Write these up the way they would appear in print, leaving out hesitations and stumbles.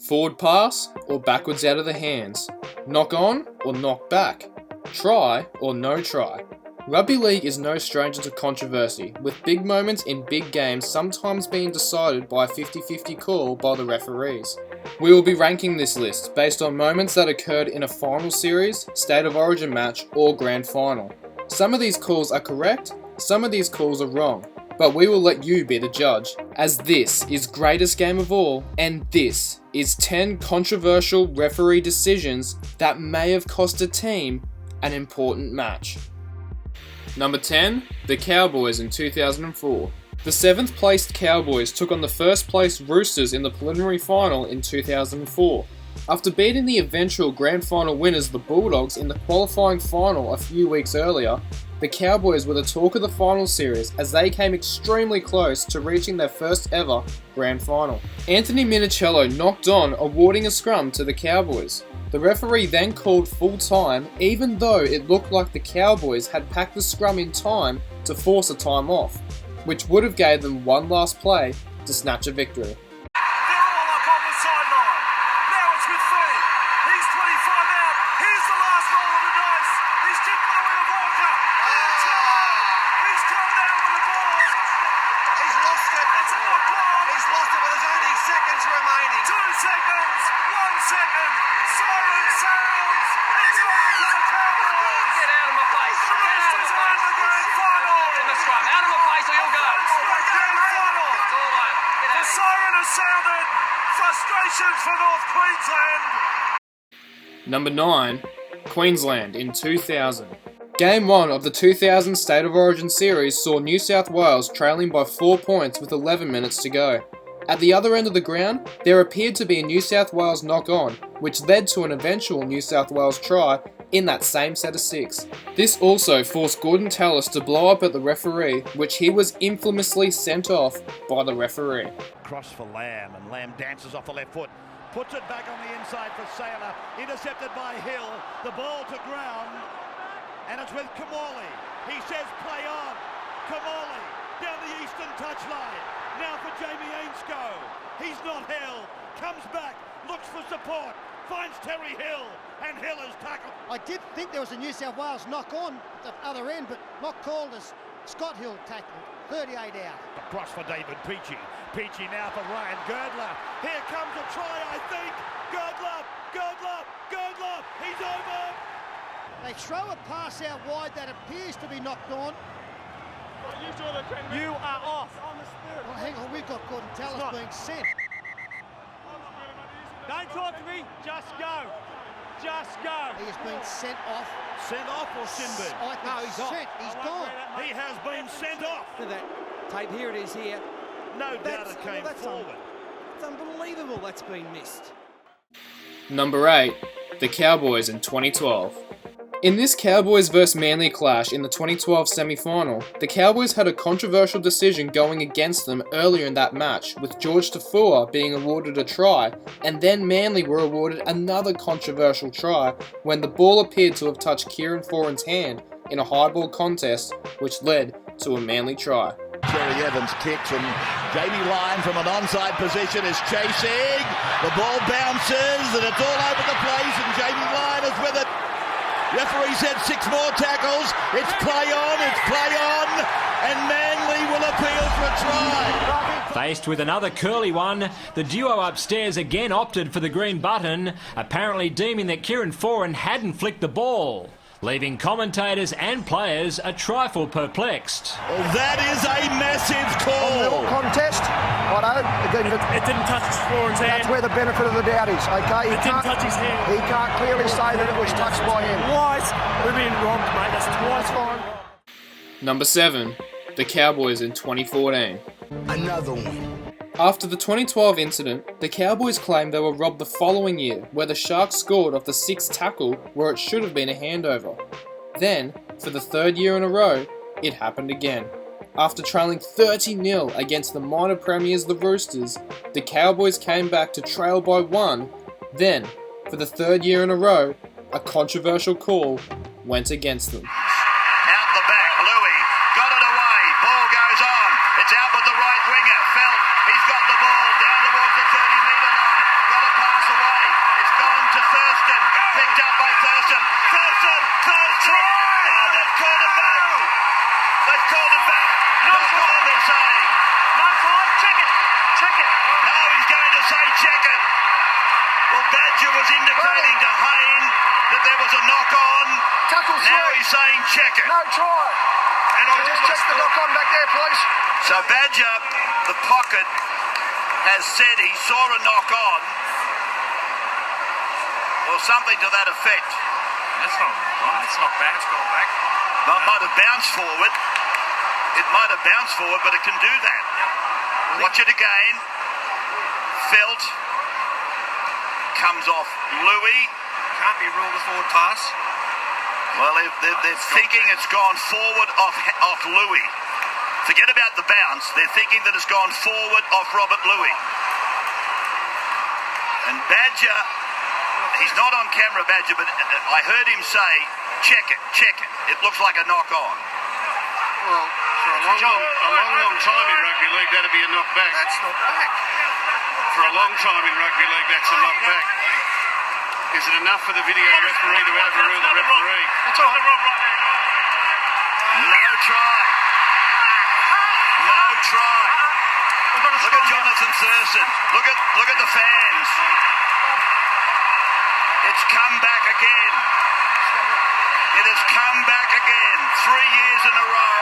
Forward pass or backwards out of the hands? Knock on or knock back? Try or no try? Rugby league is no stranger to controversy, with big moments in big games sometimes being decided by a 50-50 call by the referees. We will be ranking this list based on moments that occurred in a final series, state of origin match, or grand final. Some of these calls are correct, some of these calls are wrong, but we will let you be the judge, as this is greatest game of all, and this is 10 controversial referee decisions that may have cost a team an important match. Number 10, the Cowboys in 2004. The 7th placed Cowboys took on the 1st placed Roosters in the preliminary final in 2004. After beating the eventual grand final winners the Bulldogs in the qualifying final a few weeks earlier, the Cowboys were the talk of the final series as they came extremely close to reaching their first ever grand final. Anthony Minichiello knocked on, awarding a scrum to the Cowboys. The referee then called full time, even though it looked like the Cowboys had packed the scrum in time to force a time off, which would have gave them one last play to snatch a victory. For North Queensland. Number 9, Queensland in 2000. Game 1 of the 2000 State of Origin series saw New South Wales trailing by 4 points with 11 minutes to go. At the other end of the ground, there appeared to be a New South Wales knock-on, which led to an eventual New South Wales try in that same set of 6. This also forced Gordon Tallis to blow up at the referee, which he was infamously sent off by the referee. Cross for Lamb, and Lamb dances off the left foot, puts it back on the inside for Saylor, intercepted by Hill, the ball to ground, and it's with Kamali. He says play on. Kamali down the eastern touchline. Now for Jamie Ainscough. He's not held. Comes back, looks for support, finds Terry Hill, and Hill is tackled. I did think there was a New South Wales knock on at the other end, but not called as Scott Hill tackled. 38 out. Across for David Peachy. Peachy now for Ryan Girdler. Here comes a try, I think. Girdler. He's over. They throw a pass out wide that appears to be knocked on. You are off. Well, hang on, we've got Gordon Tallis being sent. Don't talk to me. Just go. He has been sent off. Sent off or Sinbad? No, he's sent. He's gone. He has been sent off. Look at that tape. Here it is here. No doubt it came forward. It's unbelievable that's been missed. Number 8, the Cowboys in 2012. In this Cowboys vs Manly clash in the 2012 semi-final, the Cowboys had a controversial decision going against them earlier in that match, with George Tafua being awarded a try, and then Manly were awarded another controversial try when the ball appeared to have touched Kieran Foran's hand in a high ball contest, which led to a Manly try. Terry Evans kicks and Jamie Lyon from an onside position is chasing. The ball bounces and it's all over the place and Jamie Lyon is with it. Referee said 6 more tackles. It's play on, and Manly will appeal for a try. Faced with another curly one, the duo upstairs again opted for the green button, apparently deeming that Kieran Foran hadn't flicked the ball, leaving commentators and players a trifle perplexed. Well, that is a massive call. Contest, it didn't touch Foran's hand. That's where the benefit of the doubt is, okay? It didn't touch his hand. He can't clearly say that it was touched by him. Twice. We've been wrong, mate. That's twice fine. Number 7, the Cowboys in 2014. Another one. After the 2012 incident, the Cowboys claimed they were robbed the following year, where the Sharks scored off the 6th tackle where it should have been a handover. Then, for the 3rd year in a row, it happened again. After trailing 30-0 against the minor premiers the Roosters, the Cowboys came back to trail by 1. Then, for the 3rd year in a row, a controversial call went against them. Out the back, Louis got it away. Ball goes on. It's out with the right winger. Felt. He's got the ball down towards the 30-metre line. Got a pass Thurston. Oh, they've called it back. They've called it back. Knock on, they're saying. No fine, check it. No, he's going to say check it. Well, Badger was indicating to Hayne that there was a knock on. Tackle Now three. he's saying check it. No try. And I Just check the knock on back there, please. So Badger, the pocket, has said he saw a knock on or something to that effect. That's not right. It's not back. It's gone back. It might have bounced forward. But it can do that. Watch it again. Felt. Comes off Louis. Can't be ruled a forward pass. Well, they're thinking it's gone forward off Louis. Forget about the bounce. They're thinking that it's gone forward off Robert Louis. And Badger, he's not on camera, Badger, but I heard him say, check it. It looks like a knock on. Well, for a long time in rugby league, that'd be a knock back. That's not back. For a long time in rugby league, that's a knock back. Is it enough for the video referee to overrule the referee? That's all right. No try. Look at Jonathan Thurston. Look at the fans. It's come back again. It has come back again. 3 years in a row.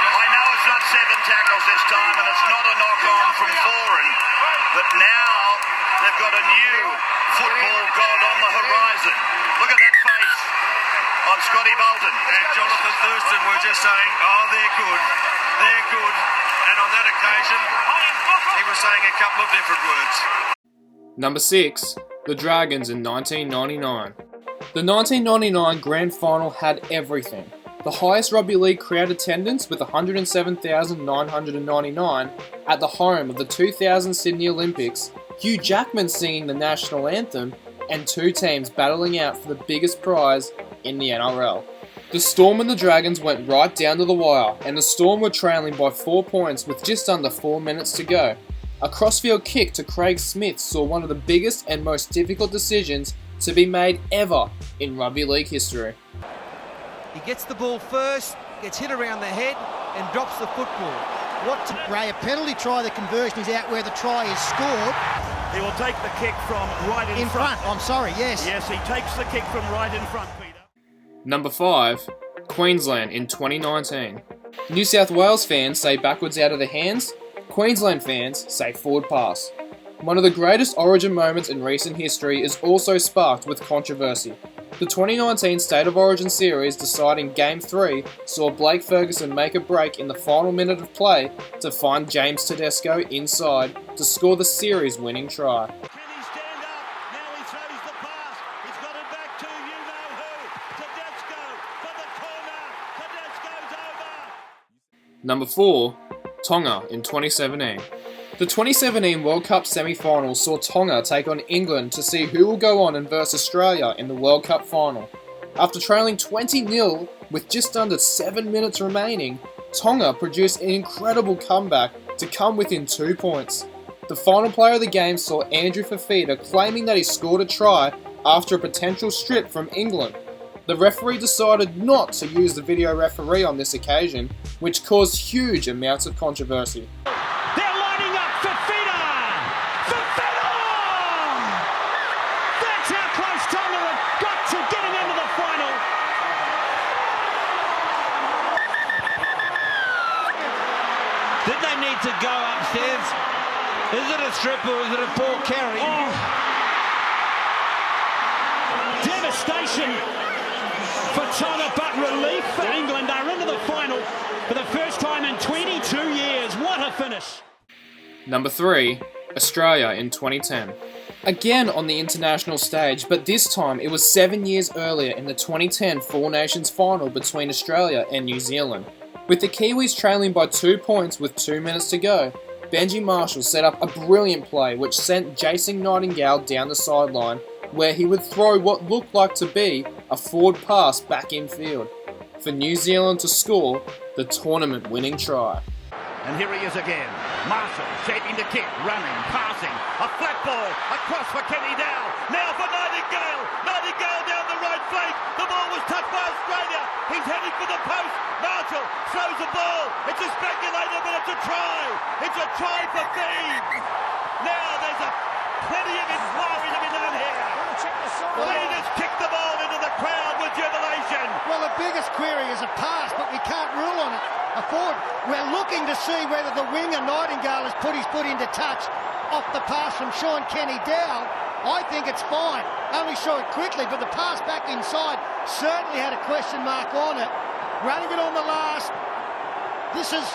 I know it's not 7 tackles this time, and it's not a knock-on from Foran, but now they've got a new football god on the horizon. Look at that face on Scotty Bolton. And Jonathan Thurston were just saying, oh, they're good. And on that occasion, he was saying a couple of different words. Number 6. The Dragons in 1999. The 1999 Grand Final had everything. The highest rugby league crowd attendance with 107,999 at the home of the 2000 Sydney Olympics, Hugh Jackman singing the national anthem, and 2 teams battling out for the biggest prize in the NRL. The Storm and the Dragons went right down to the wire, and the Storm were trailing by 4 points with just under 4 minutes to go. A crossfield kick to Craig Smith saw one of the biggest and most difficult decisions to be made ever in rugby league history. He gets the ball first, gets hit around the head and drops the football. Ray, a penalty try, the conversion is out where the try is scored. He will take the kick from right in front. I'm sorry, yes. Yes, he takes the kick from right in front, Peter. Number 5. Queensland in 2019. New South Wales fans say backwards out of the hands. Queensland fans say forward pass. One of the greatest origin moments in recent history is also sparked with controversy. The 2019 State of Origin series deciding Game 3 saw Blake Ferguson make a break in the final minute of play to find James Tedesco inside to score the series-winning try. Can he stand up? Now he throws the pass. He's got it back to you-know-who. Tedesco for the corner. Tedesco's over. Number 4. Tonga in 2017. The 2017 World Cup semi-final saw Tonga take on England to see who will go on and verse Australia in the World Cup final. After trailing 20-0 with just under 7 minutes remaining, Tonga produced an incredible comeback to come within 2 points. The final player of the game saw Andrew Fafita claiming that he scored a try after a potential strip from England. The referee decided not to use the video referee on this occasion, which caused huge amounts of controversy. They're lining up Fafita! That's how close Tonga have got to getting into the final. Did they need to go upstairs? Is it a strip or is it a poor carry? Devastation for Tonga, but relief for England. They're into the final for the first time in 22 years. What a finish. Number 3. Australia in 2010. Again on the international stage, but this time it was 7 years earlier in the 2010 Four Nations final between Australia and New Zealand. With the Kiwis trailing by 2 points with 2 minutes to go, Benji Marshall set up a brilliant play which sent Jason Nightingale down the sideline, where he would throw what looked like to be a forward pass back infield for New Zealand to score the tournament-winning try. And here he is again. Marshall shaping the kick, running, passing. A flat ball across for Kenny Dow. Now for Nightingale. Nightingale down the right flank. The ball was touched by Australia. He's heading for the post. Marshall throws the ball. It's a speculator, but it's a try. It's a try for Thieves. Now there's plenty of inquiry to be done here. Leaders kick the ball into the crowd with jubilation. Well, the biggest query is a pass, but we can't rule on it. A forward. We're looking to see whether the winger Nightingale has put his foot into touch off the pass from Sean Kenny Dow. I think it's fine. Only saw it quickly, but the pass back inside certainly had a question mark on it. Running it on the last. This is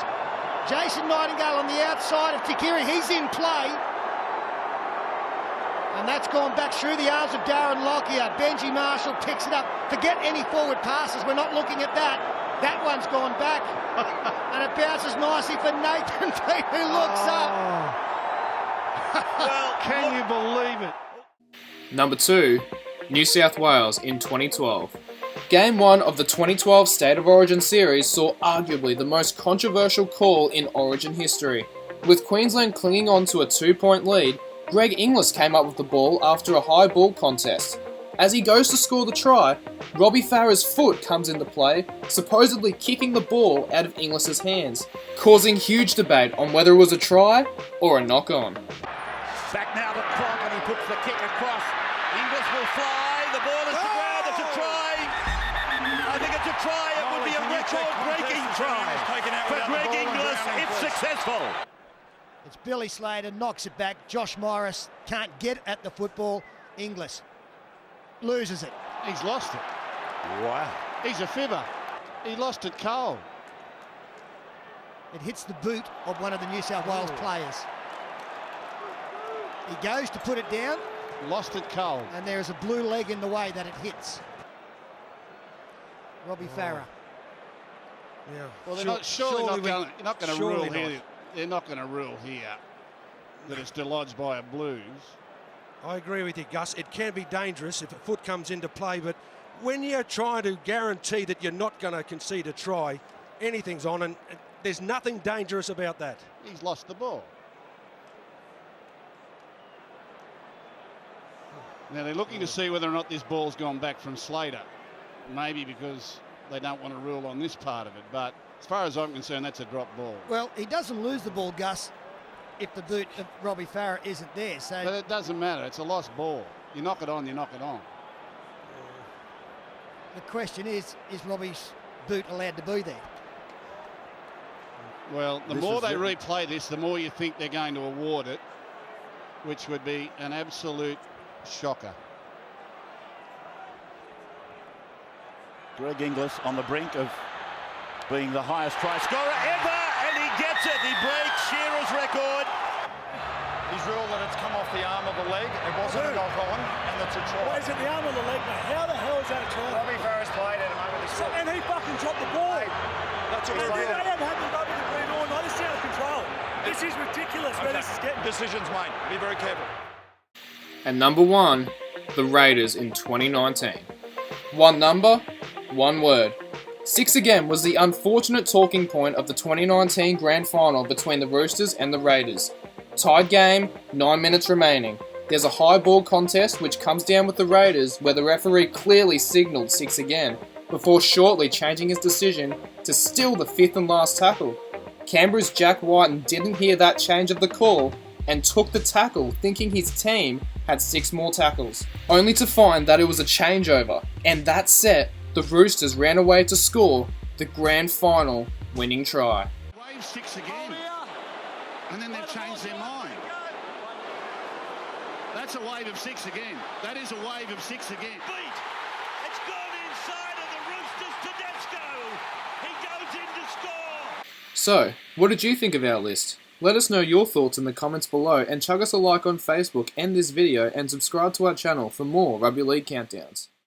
Jason Nightingale on the outside of Tikiri. He's in play. And that's gone back through the arms of Darren Lockyer. Benji Marshall picks it up. Forget any forward passes. We're not looking at that. That one's gone back. And it bounces nicely for Nathan Pete, who looks up. Well, Can you believe it? Number 2, New South Wales in 2012. Game 1 of the 2012 State of Origin series saw arguably the most controversial call in Origin history. With Queensland clinging on to a 2-point lead, Greg Inglis came up with the ball after a high ball contest. As he goes to score the try, Robbie Farah's foot comes into play, supposedly kicking the ball out of Inglis's hands, causing huge debate on whether it was a try or a knock-on. back now to Cronk, and he puts the kick across. Inglis will fly. The ball is to ground. It's a try. I think it's a try. It would be a record-breaking try for Greg Inglis if successful. It's Billy Slater, knocks it back. Josh Morris can't get at the football. Inglis loses it. He's lost it. Wow. He's a fibber. He lost it cold. It hits the boot of one of the New South Wales players. He goes to put it down. Lost it cold. And there is a blue leg in the way that it hits. Robbie Farah. Yeah. Well, they're not going to rule here. They're not going to rule here that it's delodged by a Blues. I agree with you, Gus. It can be dangerous if a foot comes into play, but when you're trying to guarantee that you're not going to concede a try, anything's on, and there's nothing dangerous about that. He's lost the ball. Now they're looking to see whether or not this ball's gone back from Slater. Maybe because they don't want to rule on this part of it, but as far as I'm concerned, that's a drop ball. Well, he doesn't lose the ball, Gus, if the boot of Robbie Farah isn't there. So, but it doesn't matter. It's a lost ball. You knock it on, you knock it on. The question is Robbie's boot allowed to be there? Well, the more they replay this, the more you think they're going to award it, which would be an absolute shocker. Greg Inglis on the brink of being the highest try scorer ever, and he gets it. He breaks Shearer's record. He's ruled that it's come off the arm of the leg. It wasn't a knock on, and it's a try. Why is it the arm of the leg, mate? How the hell is that a try? Robbie Farah's played at a moment. And he fucking dropped the ball. That's a They haven't had the rugby to put it on. I just out of control. This is ridiculous where this is getting. Decisions, mate. Be very careful. And number 1, the Raiders in 2019. One number, one word. 6 again was the unfortunate talking point of the 2019 Grand Final between the Roosters and the Raiders. Tied game, 9 minutes remaining. There's a high ball contest which comes down with the Raiders where the referee clearly signalled 6 again, before shortly changing his decision to still the 5th and last tackle. Canberra's Jack Whiten didn't hear that change of the call and took the tackle thinking his team had 6 more tackles, only to find that it was a changeover, and that set, the Roosters ran away to score the Grand Final winning try. Wave 6 again, and then they've changed their mind. That's a wave of 6 again. That is a wave of 6 again. Beat. It's gone inside of the Roosters. Tedesco. He goes in to score. So, what did you think of our list? Let us know your thoughts in the comments below and chug us a like on Facebook and this video and subscribe to our channel for more Rugby League Countdowns.